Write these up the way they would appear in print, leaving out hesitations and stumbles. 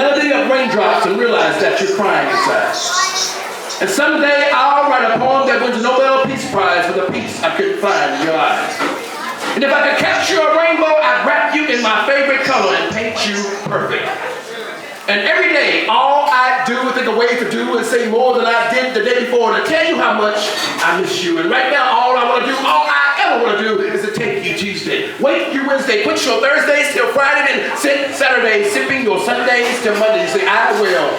melody of raindrops and realize that you're crying inside. And someday I'll write a poem that wins a Nobel Peace Prize for the peace I couldn't find in your eyes. And if I could capture a rainbow, I'd wrap you in my favorite color and paint you perfect. And every day, all I do is think of ways to do and say more than I did the day before to tell you how much I miss you. And right now, all I ever want to do is to take you Tuesday. Wait your Wednesday, put your Thursdays till Friday, then sit Saturday, sipping your Sundays till Monday. You say, I will.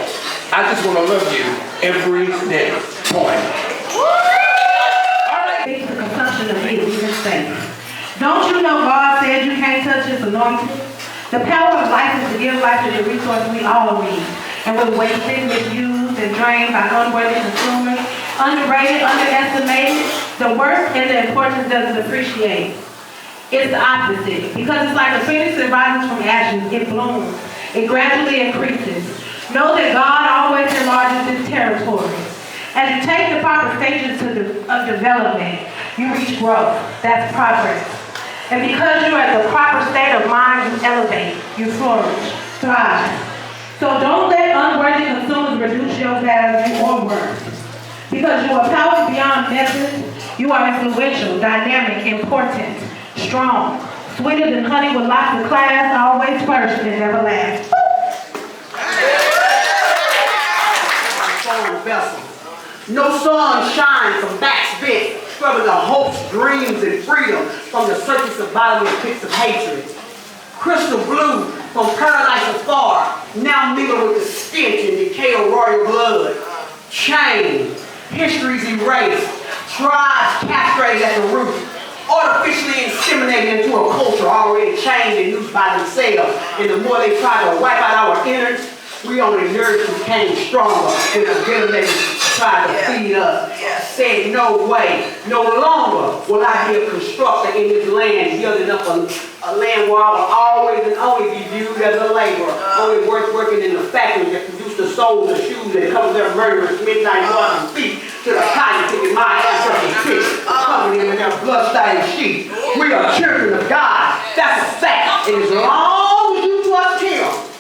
I just want to love you every day. Point. All right. The consumption of it, we can say. Don't you know God said you can't touch His anointing? The power of life is to give life to the resource we all need. And we're wasted, misused, and drained by unworthy consumers, underrated, underestimated. The worth and the importance doesn't appreciate. It's the opposite. Because it's like a phoenix that rises from ashes. It blooms. It gradually increases. Know that God always enlarges His territory. As you take the proper stages of development, you reach growth. That's progress. And because you're at the proper state of mind, you elevate, you flourish, thrive. So don't let unworthy consumers reduce your value or worth. Because you are powerful beyond measure, you are influential, dynamic, important, strong, sweeter than honey with lots of class, always first and never last. Vessel. No sun shines from backs bent, scrubbing the hopes, dreams, and freedom from the surface of bottomless pits of hatred. Crystal blue from paradise afar, now mingled with the stench and decay of royal blood. Chained, histories erased, tribes castrated at the root, artificially inseminated into a culture already chained and used by themselves. And the more they try to wipe out our innards, we only nerds became stronger when the ventilators tried to feed us. Said no way, no longer will I be a constructor in this land, building up a land where I will always and only be viewed as a laborer, only worth working in the factories that produce the soles and shoes that cover their murderous midnight walking feet to the cotton picking my ancestors picked, covering them in their blood-stained sheets. We are children of God. That's a fact. And as long as you trust Him,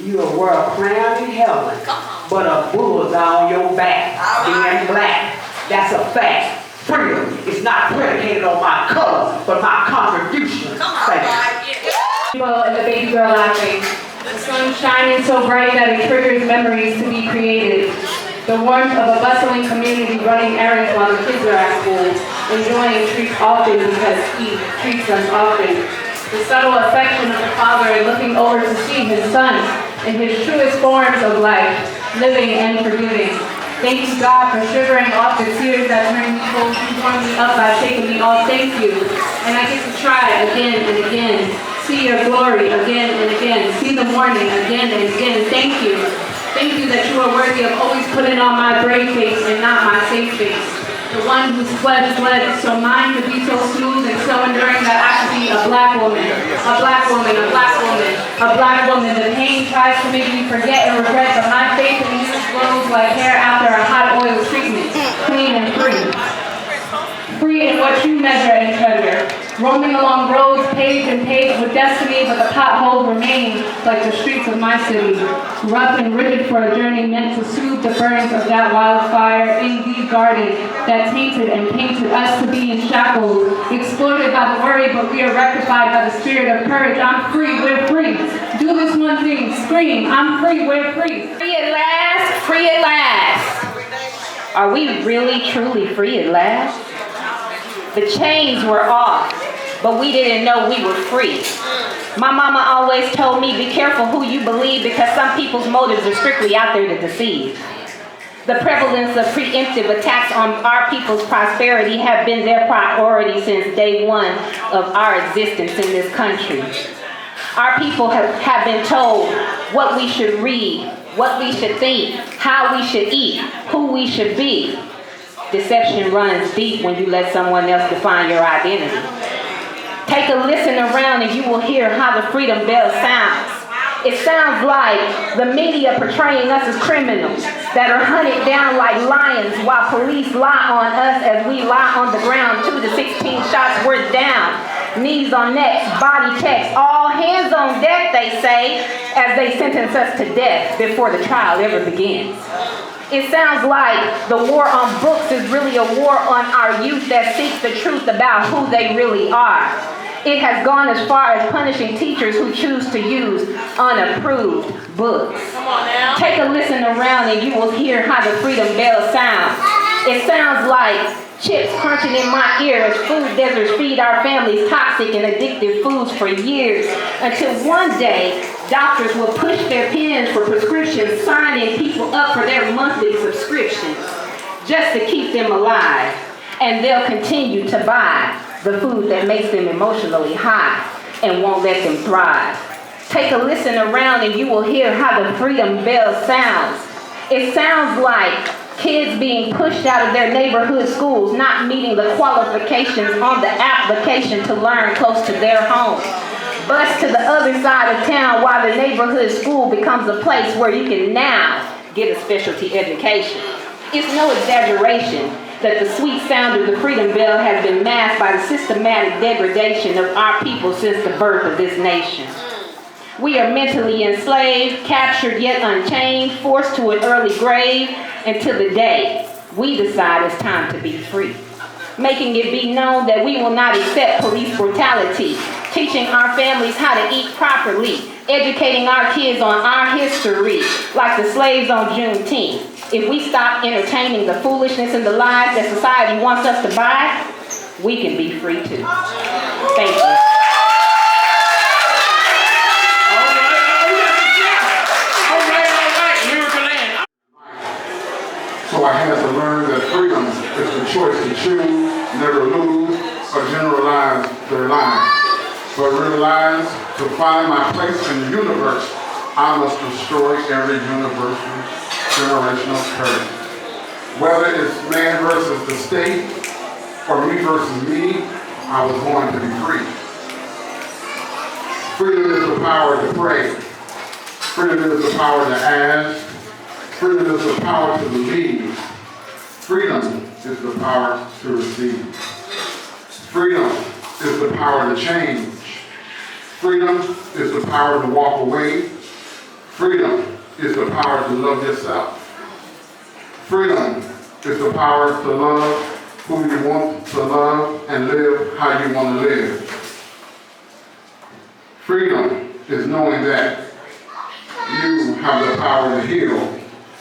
you will wear a crown in heaven, but a bullseye on your back, being black. That's a fact. Freedom is not predicated on my color, but my contribution. Thank you. And the baby girl laughing. The sun shining so bright that it triggers memories to be created. The warmth of a bustling community running errands while the kids are at school, enjoying treats often because he treats us often. The subtle affection of the father and looking over to see his son in his truest forms of life, living and forgiving. Thank you, God, for sugaring off the tears that turned me cold and warmed me up by shaking me off. Thank you. And I get to try again and again. See your glory again and again. See the morning again and again. Thank you. Thank you that you are worthy of always putting on my brave face and not my safe face. The one whose flesh bled so mine could be so smooth and so enduring that I could be a black woman, a black woman, a black woman, a black woman. The pain tries to make me forget and regret, but my faith in you flows like hair after a hot oil treatment, clean and free. Free in what you measure and treasure. Roaming along roads paved and paved with destiny, but the potholes remain like the streets of my city. Rough and rigid for a journey meant to soothe the burns of that wildfire in the garden that tainted and painted us to be in shackles, exploited by the worry, but we are rectified by the spirit of courage. I'm free, we're free. Do this one thing, scream, I'm free, we're free. Free at last, free at last. Are we really, truly free at last? The chains were off, but we didn't know we were free. My mama always told me, be careful who you believe because some people's motives are strictly out there to deceive. The prevalence of preemptive attacks on our people's prosperity have been their priority since day one of our existence in this country. Our people have been told what we should read, what we should think, how we should eat, who we should be. Deception runs deep when you let someone else define your identity. Take a listen around and you will hear how the freedom bell sounds. It sounds like the media portraying us as criminals that are hunted down like lions while police lie on us as we lie on the ground. 2 to 16 shots, we're down. Knees on necks, body checks, all hands on deck, they say, as they sentence us to death before the trial ever begins. It sounds like the war on books is really a war on our youth that seeks the truth about who they really are. It has gone as far as punishing teachers who choose to use unapproved books. Come on now. Take a listen around and you will hear how the freedom bell sounds. It sounds like chips crunching in my ear as food deserts feed our families toxic and addictive foods for years, until one day doctors will push their pens for prescriptions, signing people up for their monthly subscriptions just to keep them alive. And they'll continue to buy the food that makes them emotionally high and won't let them thrive. Take a listen around and you will hear how the freedom bell sounds. It sounds like kids being pushed out of their neighborhood schools, not meeting the qualifications on the application to learn close to their home. Bused to the other side of town while the neighborhood school becomes a place where you can now get a specialty education. It's no exaggeration that the sweet sound of the freedom bell has been masked by the systematic degradation of our people since the birth of this nation. We are mentally enslaved, captured yet unchained, forced to an early grave until the day we decide it's time to be free. Making it be known that we will not accept police brutality, teaching our families how to eat properly, educating our kids on our history, like the slaves on Juneteenth. If we stop entertaining the foolishness and the lies that society wants us to buy, we can be free too. Thank you. So I had to learn that freedom is the choice to choose, never lose, or generalize their lives. But realize to find my place in the universe, I must destroy every universal generational curse. Whether it's man versus the state, or me versus me, I was born to be free. Freedom is the power to pray. Freedom is the power to ask. Freedom is the power to believe. Freedom is the power to receive. Freedom is the power to change. Freedom is the power to walk away. Freedom is the power to love yourself. Freedom is the power to love who you want to love and live how you want to live. Freedom is knowing that you have the power to heal.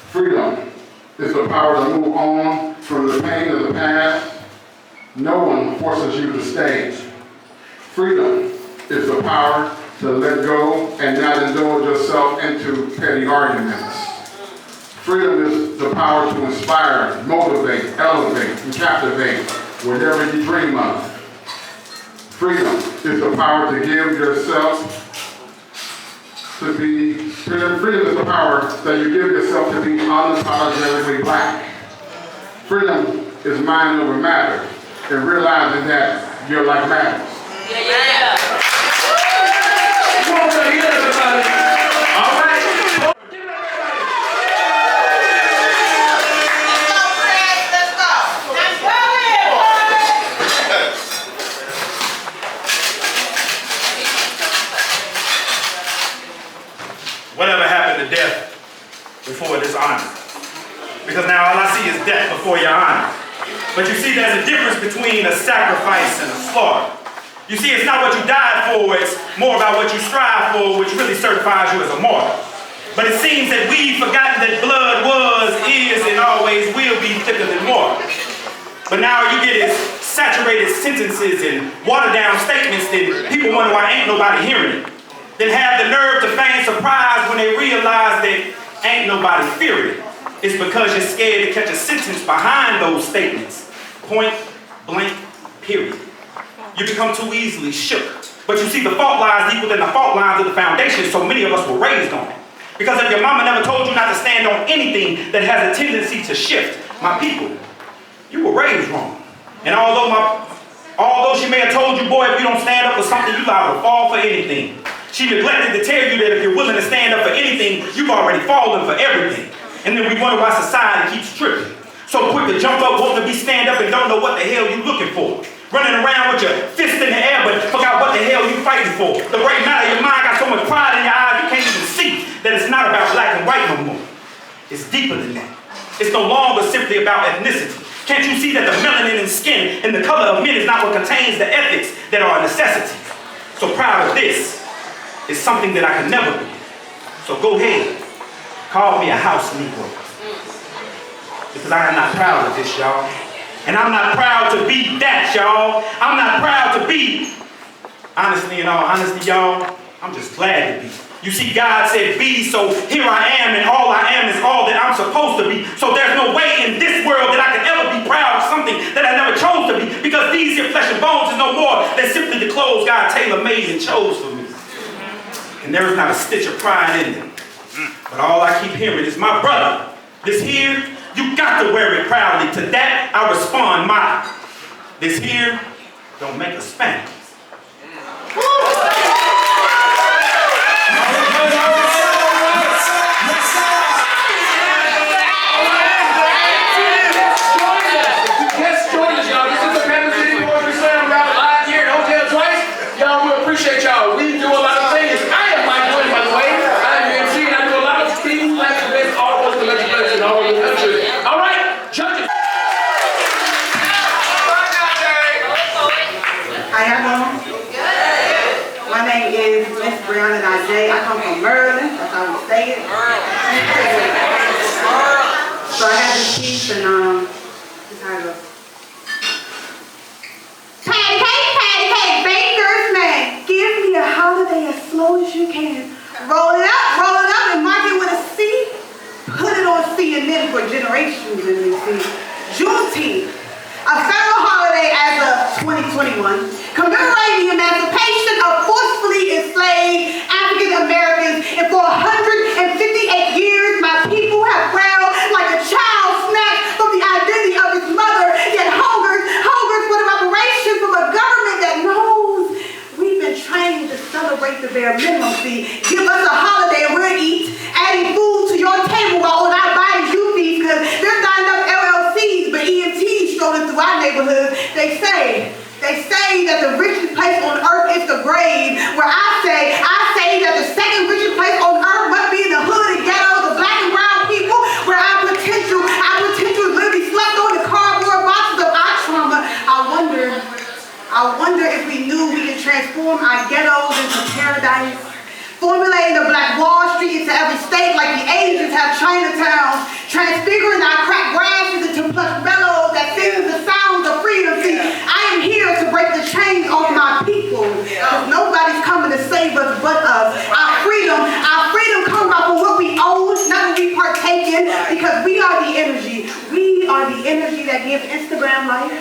Freedom is the power to move on from the pain of the past. No one forces you to stay. Freedom is the power to let go and not indulge yourself into petty arguments. Freedom is the power to inspire, motivate, elevate, and captivate whatever you dream of. Freedom is the power to give yourself to be, freedom is the power that you give yourself to be unapologetically black. Freedom is mind over matter and realizing that your life matters. Yeah. Come on, everybody. All right. Let's go. Whatever happened to death before this honor? Because now all I see is death before your honor. But you see, there's a difference between a sacrifice and a slaughter. You see, it's not what you died for, it's more about what you strive for, which really certifies you as a martyr. But it seems that we've forgotten that blood was, is, and always will be thicker than water. But now you get is saturated sentences and watered down statements that people wonder why ain't nobody hearing it. Then have the nerve to feign surprise when they realize that ain't nobody fearing it. It's because you're scared to catch a sentence behind those statements. Point blank, period. You become too easily shook. But you see, the fault lies deeper than the fault lines of the foundation, so many of us were raised on it. Because if your mama never told you not to stand on anything that has a tendency to shift, my people, you were raised wrong. And although she may have told you, boy, if you don't stand up for something, you liable to fall for anything. She neglected to tell you that if you're willing to stand up for anything, you've already fallen for everything. And then we wonder why society keeps tripping. So quick to jump up, wanting to be stand up and don't know what the hell you're looking for. Running around with your fist in the air, but forgot what the hell you fighting for. The great matter, your mind got so much pride in your eyes, you can't even see that it's not about black and white no more. It's deeper than that. It's no longer simply about ethnicity. Can't you see that the melanin in skin and the color of men is not what contains the ethics that are a necessity? So proud of this is something that I can never be. So go ahead, call me a house Negro. Because I am not proud of this, y'all. And I'm not proud to be that, y'all. I'm not proud to be. Honestly, in all honesty, y'all, I'm just glad to be. You see, God said be, so here I am, and all I am is all that I'm supposed to be. So there's no way in this world that I can ever be proud of something that I never chose to be, because these here flesh and bones is no more than simply the clothes God tailor-made and chose for me. And there is not a stitch of pride in them. But all I keep hearing is, my brother, this here, you got to wear it proudly. To that, I respond, my. This here, don't make a spank. Appreciate y'all. We do a lot of things. I am Mike Guinn, by the way. I'm your MC, and I do a lot of things like this all over the legislation, all over the country. All right, judges. How y'all doing? My name is Miss Brianna Najee. I come from Maryland. That's how we say it. So I have this piece, and this is how it goes. Patty, baker's man, give me a holiday as slow as you can. Roll it up, and mark it with a C. Put it on CNN for generations in DC. Juneteenth, a federal holiday as of 2021, commemorating the emancipation of forcefully enslaved African Americans. And for 158 years, my people have wailed like a child snatched from the identity of his mother, yet hungers for the reparations from a government that knows we've been trained to celebrate the bare minimum. See, give us a holiday and we'll eat, adding food to your table while on our bodies you feast, because there's not enough LLCs, but EMTs strolling through our neighborhoods. They say that the richest place on earth is the grave, where I say that the second richest place on earth must be in the hood and ghetto, the black and brown people, where our potential literally slept on the cardboard boxes of our trauma. I wonder if we knew we could transform our ghettos into paradise, formulating the Black Wall Street into every state like the Asians have Chinatown, transfiguring our cracked grasses into plush bellows that sings the sounds of freedom. See, I am here to break the chains off my people, because nobody's coming to save us but us. Our freedom comes out from what we own, not what we partake in, because we are the energy. We are the energy that gives Instagram life,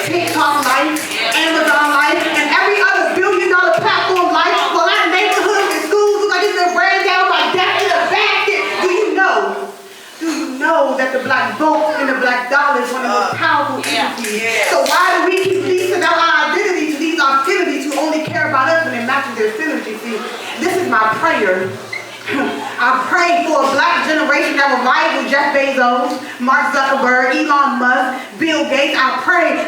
TikTok life, Amazon life, and every other billion-dollar platform life. While our neighborhoods and schools look like it's been ran down by death in a basket. Do you know that the black vote and the black dollar is one of the most powerful entities? So why do we keep leasing out our identity to these affinities who only care about us when it matches their synergy? See, this is my prayer. I pray for a black generation that will rival Jeff Bezos, Mark Zuckerberg, Elon Musk, Bill Gates. I pray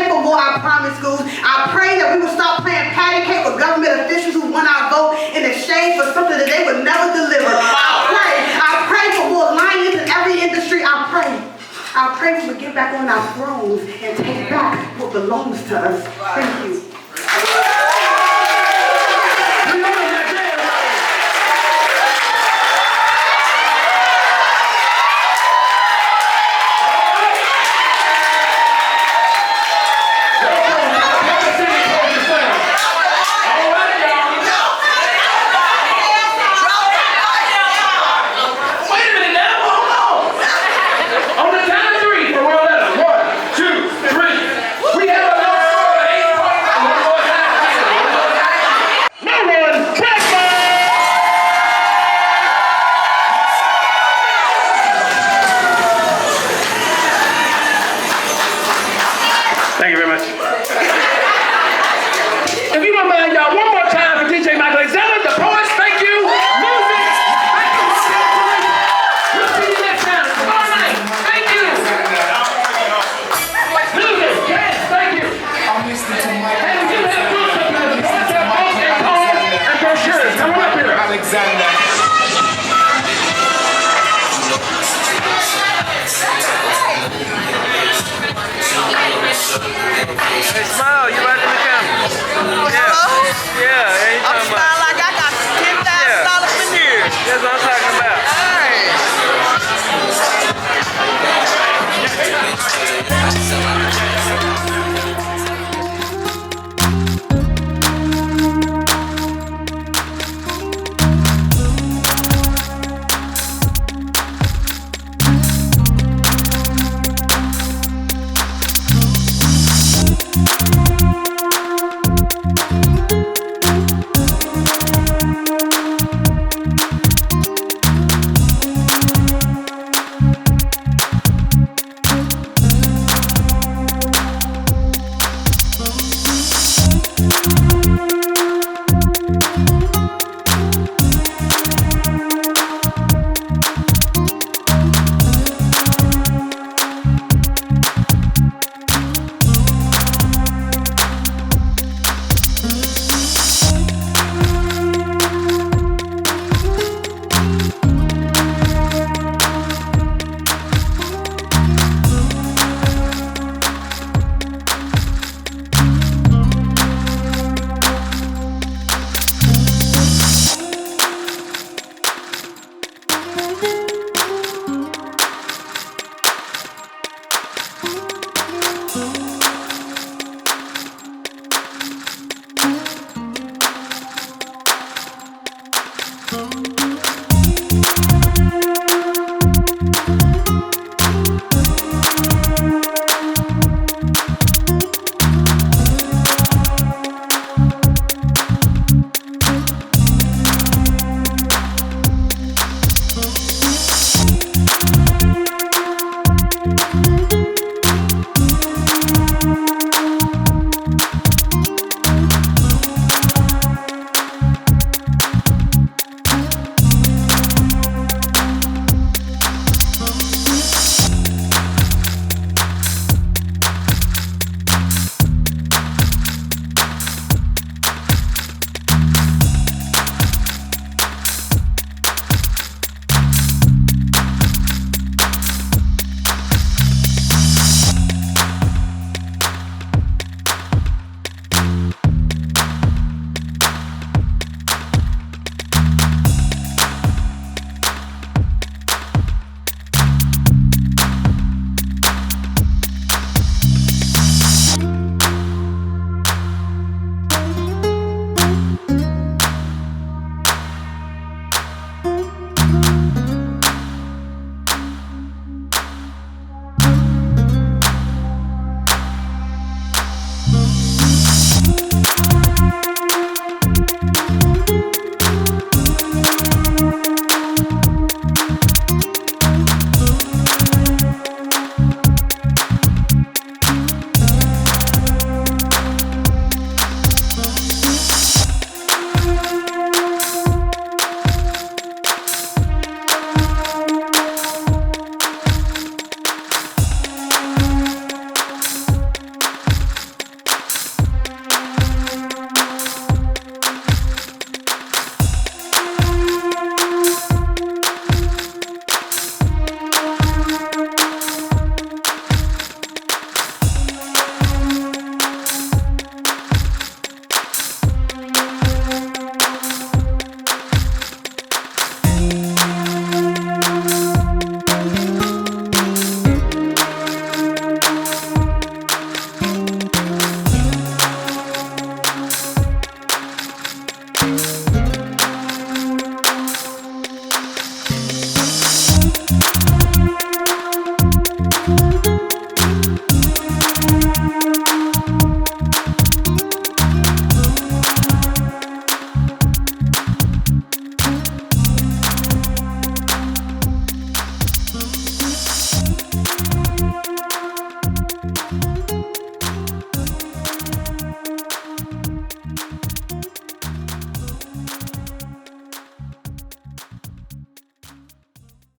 for more I Promise schools. I pray that we will stop playing patty cake with government officials who want our vote in exchange for something that they would never deliver. I pray for more lions in every industry. I pray we will get back on our thrones and take back what belongs to us. Thank you.